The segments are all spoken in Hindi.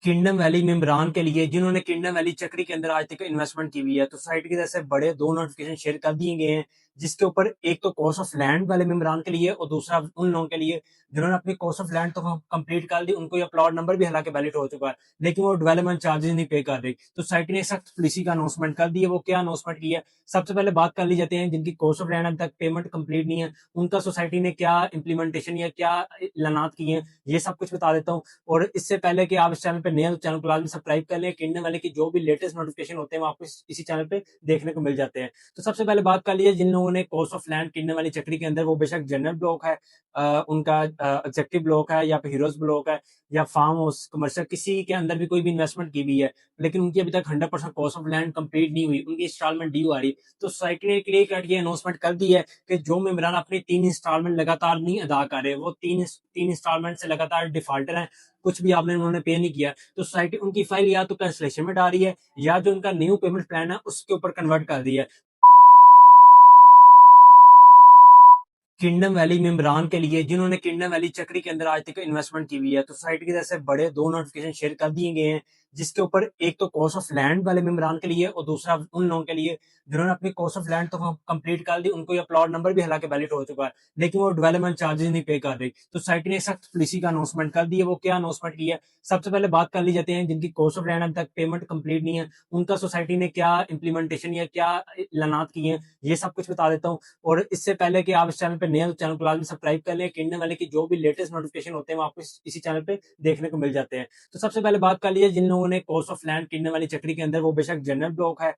किंगडम वैली में इमरान के लिए जिन्होंने किंगडम वैली चक्री के अंदर आज तक इन्वेस्टमेंट की हुई है, तो साइट की तरफ से बड़े दो नोटिफिकेशन शेयर कर दिए गए हैं, जिसके ऊपर एक तो कॉस्ट ऑफ लैंड वाले में इमरान के लिए और दूसरा उन लोगों के लिए जिन्होंने अपनी कॉस्ट ऑफ लैंड तो कंप्लीट कर दी, उनको ये प्लॉट नंबर भी हालांकि वैलिड हो चुका है, लेकिन वो डेवलपमेंट चार्जेस नहीं पे कर रही। तो साइट ने सख्त पॉलिसी का अनाउंसमेंट कर दी है। वो क्या अनाउंसमेंट की है, सबसे पहले बात कर ली जाती है जिनकी कॉस्ट ऑफ लैंड अभी तक पेमेंट कंप्लीट नहीं है, उनका सोसाइटी ने क्या इंप्लीमेंटेशन या क्या ऐलानात किए हैं, ये सब कुछ बता देता हूँ। और इससे पहले कि आप इस चैनल पे नए हो, चैनल को लाजमी सब्सक्राइब कर लें। किंगडम वाले की जो भी लेटेस्ट नोटिफिकेशन होते हैं वो आपको इसी चैनल पे देखने को मिल जाते हैं। तो सबसे पहले बात कर लीजिए जिन लोगों ने कॉस्ट ऑफ लैंड किंगडम वाली चक्री के अंदर, वो बेशक जनरल ब्लॉक है, उनका एग्जेक्टिव ब्लॉक है या फिर हीरोज ब्लॉक है या फार्म हाउस कमर्शियल, किसी के अंदर भी कोई भी इन्वेस्टमेंट की हुई है, लेकिन उनकी अभी तक 100% कॉस्ट ऑफ लैंड कंप्लीट नहीं हुई, उनकी इंस्टॉलमेंट ड्यू आ रही। तो सोसाइटी ने क्लियर कट ये अनाउंसमेंट कर दी है कि जो मेम्बरान अपनी 3 इंस्टॉलमेंट लगातार नहीं अदा कर रहे, वो तीन इंस्टॉलमेंट से लगातार डिफॉल्टर हैं, कुछ भी आपने उन्होंने पे नहीं किया, तो सोसाइटी उनकी फाइल या तो कैंसलेशन में डाल रही है या जो उनका न्यू पेमेंट प्लान है उसके ऊपर कन्वर्ट कर दिया है। किंगडम वैली में इमरान के लिए जिन्होंने किंगडम वैली चक्री के अंदर आज तक इन्वेस्टमेंट की हुई है, तो साइट की तरफ से बड़े दो नोटिफिकेशन शेयर कर दिए गए हैं, जिसके ऊपर एक तो कॉस्ट ऑफ लैंड वाले में इमरान के लिए और दूसरा उन लोगों के लिए जिन्होंने अपनी कॉस्ट ऑफ लैंड तो कंप्लीट कर दी, उनको ये प्लॉट नंबर भी हालांकि वैलिड हो चुका है, लेकिन वो डेवलपमेंट चार्जेस नहीं पे कर रही। तो साइट ने सख्त पॉलिसी का अनाउंसमेंट कर दी है। वो क्या अनाउंसमेंट की है, सबसे पहले बात कर ली जाती है जिनकी कॉस्ट ऑफ लैंड अभी तक पेमेंट कंप्लीट नहीं है, उनका सोसाइटी ने क्या इंप्लीमेंटेशन या क्या ऐलानात किए हैं, ये सब कुछ बता देता हूँ। और इससे पहले कि आप इस चैनल पे नए हो, चैनल को लाजमी सब्सक्राइब कर लें। किंगडम वाले की जो भी लेटेस्ट नोटिफिकेशन होते हैं वो आपको इसी चैनल पे देखने को मिल जाते हैं। तो सबसे पहले बात कर लीजिए जिन लोगों ने कॉस्ट ऑफ लैंड किंगडम वाली चक्री के अंदर, वो बेशक जनरल ब्लॉक है,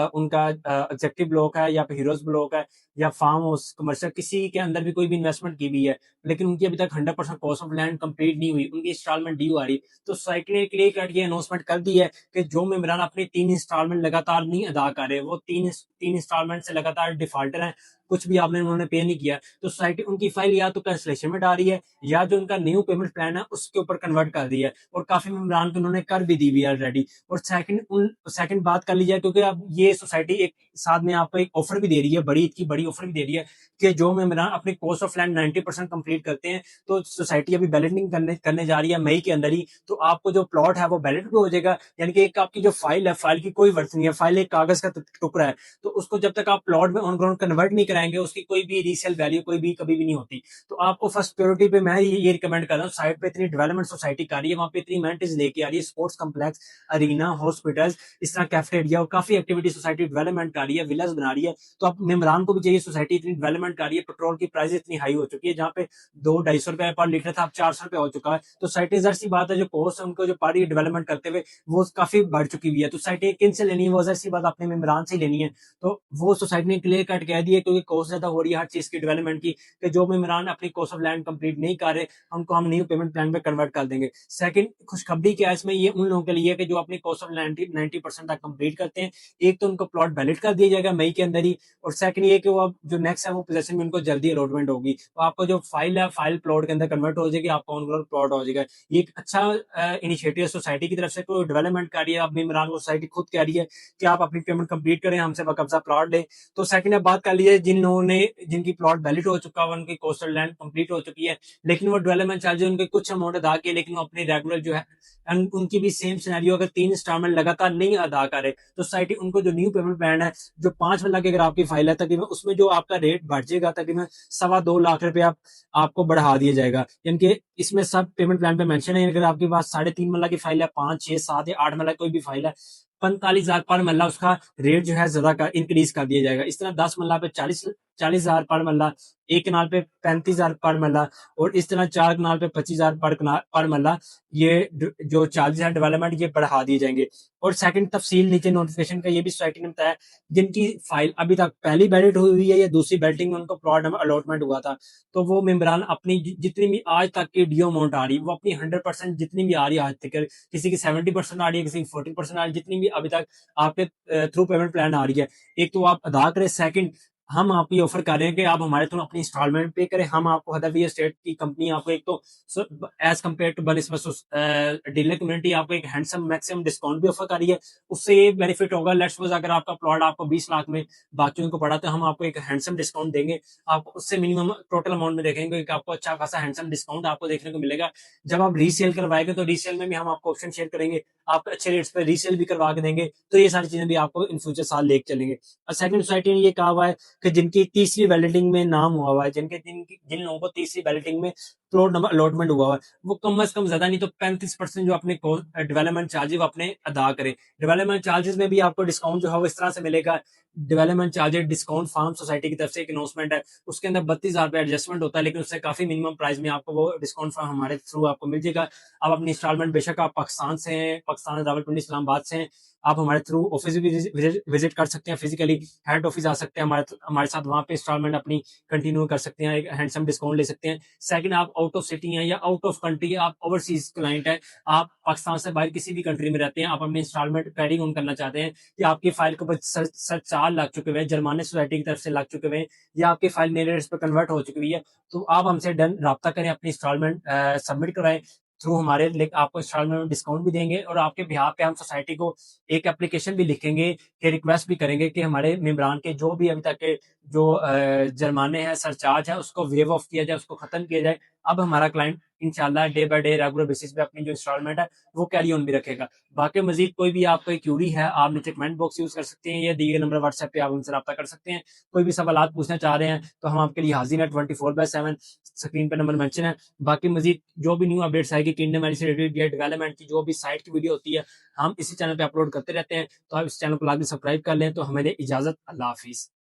उनका एग्जेक्टिव ब्लॉक है या फिर हीरोज ब्लॉक है या फार्म हाउस कमर्शियल, किसी के अंदर भी कोई भी इन्वेस्टमेंट की हुई है, लेकिन उनकी अभी तक 100% कॉस्ट ऑफ लैंड कंप्लीट नहीं हुई, उनकी इंस्टॉलमेंट ड्यू आ रही। तो सोसाइटी ने क्लियर कट ये अनाउंसमेंट कर दी है कि जो मेम्बरान अपनी 3 इंस्टॉलमेंट लगातार नहीं अदा कर रहे, वो तीन इंस्टॉलमेंट से लगातार डिफॉल्टर हैं, कुछ भी आपने उन्होंने पे नहीं किया, तो सोसाइटी उनकी फाइल या तो कैंसलेशन में डाल रही है या जो उनका न्यू पेमेंट प्लान है उसके ऊपर कन्वर्ट कर दिया है, और काफी मेम्बरान को उन्होंने कर भी दी हुई है ऑलरेडी। और सेकंड बात कर लीजिए, क्योंकि अब ये सोसाइटी एक साथ में आपको एक ऑफर भी दे रही है, बड़ी ऑफर भी दे रही है कि जो मेम्बरान अपनी कॉस्ट ऑफ लैंड 90% कंप्लीट करते हैं, तो सोसाइटी अभी बैलेटिंग करने जा रही है मई के अंदर ही, तो आपको जो प्लॉट है वो बैलेट भी हो जाएगा। यानी कि एक आपकी जो फाइल है, फाइल की कोई वर्थ नहीं है, फाइल एक कागज का टुकड़ा है, तो उसको जब तक आप प्लॉट में ऑन ग्राउंड कन्वर्ट नहीं कराएंगे उसकी कोई भी रीसेल वैल्यू कोई भी कभी भी नहीं होती। तो आपको फर्स्ट प्रायोरिटी पे मैं ये रिकमेंड कर रहा हूँ, साइट पे इतनी डेवलपमेंट सोसाइटी कर रही है, वहाँ पे इतनी इन्वेंटरीज लेके आ रही है, स्पोर्ट्स कम्प्लेक्स, अरीना, हॉस्पिटल्स, इस तरह कैफेटेरिया और काफी एक्टिविटी सोसाइटी डेवलपमेंट कर रही है, विलास बना रही है। तो आप मेम्बरान को भी चाहिए, सोसाइटी इतनी डेवलपमेंट कर रही है, पेट्रोल की प्राइस इतनी हाई हो चुकी है, जहाँ पे 200-250 रुपए पर लीटर था, अब 400 रुपए हो चुका है। तो सोसाइटी जर सी बात है, जो कोस्ट है उनको जो पारी डेवलपमेंट करते हुए वो काफी बढ़ चुकी हुई है, तो सोसाइटी किन से लेनी है, वो जर सी बात अपने मेम्बरान से लेनी है। तो वो सोसाइटी ने क्लियर कट कह दिया, क्योंकि कॉस्ट ज्यादा हो रही है हर चीज की डेवलपमेंट की, कि जो मेम्बरान अपनी कॉस्ट ऑफ लैंड कंप्लीट नहीं कर रहे उनको हम न्यू पेमेंट प्लान पे कन्वर्ट कर देंगे। सेकंड खुशखबरी क्या है इसमें, ये उन लोगों के लिए कि जो अपनी कॉस्ट ऑफ 90% तक कंप्लीट करते हैं, एक तो उनको प्लॉट वैलिड कर दिया जाएगा मई के अंदर ही, और सेकंड ये कि वो अब जो नेक्स्ट है वो पोजेशन में उनको जल्दी अलॉटमेंट होगी, तो आपको जो फाइल है फाइल प्लॉट के अंदर कन्वर्ट हो जाएगी, आपका ऑन ग्राउंड प्लॉट हो जाएगा। ये एक अच्छा इनिशिएटिव सोसाइटी की तरफ से, कोई डेवलपमेंट कर रही है। अब मेम्बरान को सोसाइटी खुद कह रही है कि आप अपनी पेमेंट कंप्लीट करें, हमसे कब्जा प्लॉट लें। तो सेकंड अब बात कर लीजिए जिन लोगों ने जिनकी प्लॉट वैलिड हो चुका है, उनकी कोस्टल लैंड कंप्लीट हो चुकी है, लेकिन वो डेवलपमेंट चार्जेस उनके कुछ अमाउंट अदा किए, लेकिन वो अपनी रेगुलर जो है उनकी भी सेम सिनेरियो, अगर 3 इंस्टॉलमेंट लगातार नहीं अदा करे तो सोसाइटी उनको जो न्यू पेमेंट प्लान है, जो 5 लाख की अगर आपकी फाइल है, तकरीबन उसमें जो आपका रेट बढ़ जाएगा, तकरीबन 2.25 लाख रुपए आपको बढ़ा दिया जाएगा। यानी कि इसमें सब पेमेंट प्लान पे मेंशन है, अगर आपके पास 3.5 मल्ला की फाइल है, 5, 6, 7 या 8 मल्ला कोई भी फाइल है, 45,000 पर मल्ला उसका रेट जो है ज्यादा का इंक्रीज कर दिया जाएगा। इस तरह 10 मल्ला पे 40,000 पर मल्ला, एक कनाल पे 35,000 पर मल्ला, और इस तरह 4 कनाल पे 25,000 पर मल्ला, ये जो चार्जेस है डेवलपमेंट ये बढ़ा दिए जाएंगे। और सेकंड तफसील नीचे नोटिफिकेशन का ये भी सोसाइटी ने बताया, जिनकी फाइल अभी तक पहली बैलेट हुई है या दूसरी बैलेटिंग में उनको प्लॉट नंबर अलॉटमेंट हुआ था, तो वो मेम्बरान अपनी जितनी भी आज तक की ड्यू अमाउंट आ रही है, वो अपनी 100% जितनी भी आ रही है आज तक, किसी की 70% आ रही है, किसी की 40% आ रही है, जितनी भी अभी तक आपके थ्रू पेमेंट प्लान आ रही है, एक तो आप अदा करें। सेकंड हम आपको ये ऑफर कर रहे हैं कि आप हमारे थ्रू अपनी इंस्टॉलमेंट पे करें। हम आपको हदफ रियल एस्टेट की कंपनी आपको एक तो as compare to dealer community आपको एक हैंडसम मैक्सिमम डिस्काउंट भी ऑफर कर रही है। उससे ये बेनिफिट होगा, लेट्स सपोज अगर आपका प्लॉट आपको 20 लाख में बाकियों को पड़ा तो हम आपको एक हैंडसम डिस्काउंट देंगे। आप उससे मिनिमम टोटल अमाउंट में देखेंगे कि आपको अच्छा खासा हैंडसम डिस्काउंट आपको देखने को मिलेगा। जब आप रीसेल करवाएंगे तो रीसेल में भी हम आपको ऑप्शन शेयर करेंगे, आप अच्छे रेट्स पर रीसेल भी करवा के देंगे। तो ये सारी चीजें भी आपको इन फ्यूचर साल लेके चलेंगे। और सेकंड सोसाइटी ने ये कहा हुआ है कि जिनकी तीसरी बैलेटिंग में नाम हुआ हुआ है, जिन लोगों को तीसरी बैलेटिंग में प्लॉट नंबर अलॉटमेंट हुआ हुआ है, वो कम से कम ज्यादा नहीं तो 35% जो अपने डेवलपमेंट चार्जेस अपने अदा करें। डेवलपमेंट चार्जेस में भी आपको डिस्काउंट जो है वो इस तरह से मिलेगा। Development charges discount from society की तरफ से एक अनाउंसमेंट है, उसके अंदर 32,000 एडजस्टमेंट होता है, लेकिन उससे काफी मिनिमम प्राइस में आपको वो डिस्काउंट फार्म हमारे थ्रू आपको मिल जाएगा। आप अपनी इंस्टॉलमेंट बेशक आप पाकिस्तान से हैं, पाकिस्तान रावलपिंडी इस्लामाबाद से हैं, आप हमारे थ्रू ऑफिस भी विजिट कर सकते हैं, फिजिकली हेड ऑफिस आ सकते हैं, हमारे साथ वहाँ पे इंस्टॉलमेंट अपनी कंटिन्यू कर सकते हैं, एक हैंडसम डिस्काउंट ले सकते हैं। सेकंड, आप आउट ऑफ सिटी हैं या आउट ऑफ कंट्री, आप ओवरसीज क्लाइंट है, आप पाकिस्तान से बाहर किसी भी कंट्री में रहते हैं, आप अपने इंस्टॉलमेंट पेडिंग ऑन करना चाहते हैं कि आपकी फाइल के ऊपर सर 4 लग चुके हुए हैं, जुर्माने सोसाइटी की तरफ से लग चुके हुए हैं, या आपकी फाइल मेरे रेट्स पर कन्वर्ट हो चुकी हुई है, तो आप हमसे डन रब्ता करें, अपनी इंस्टॉलमेंट सबमिट कराएं थ्रू हमारे आपको इंस्टॉलमेंट में डिस्काउंट भी देंगे, और आपके बिहाफ पे हम सोसाइटी को एक एप्लीकेशन भी लिखेंगे कि रिक्वेस्ट भी करेंगे कि हमारे मेम्बरान के जो भी अभी तक के जो जुर्माने हैं, सरचार्ज है, उसको वेव ऑफ किया जाए, उसको खत्म किया जाए। अब हमारा क्लाइंट इंशाल्लाह day by day regular basis पे अपनी जो इंस्टॉलमेंट है वो कैरी ऑन भी रखेगा। बाकी मजीद कोई भी आपको क्यूरी है, आप नीचे कमेंट बॉक्स यूज कर सकते हैं, या दिए गए नंबर व्हाट्सएप पे आप उनसे रब्ता कर सकते हैं। कोई भी सवाल पूछना चाह रहे हैं तो हम आपके लिए हाजिर हैं 24/7। स्क्रीन पर नंबर मेंशन है। बाकी मजीद जो भी न्यू अपडेट्स आएगी किंगडम वैली से रिलेटेड या डेवलपमेंट की जो भी साइट की वीडियो होती है, हम इसी चैनल पे अपलोड करते रहते हैं, तो आप इस चैनल को लाजमी सब्सक्राइब कर लें। तो हमें इजाजत, अल्लाह हाफिज।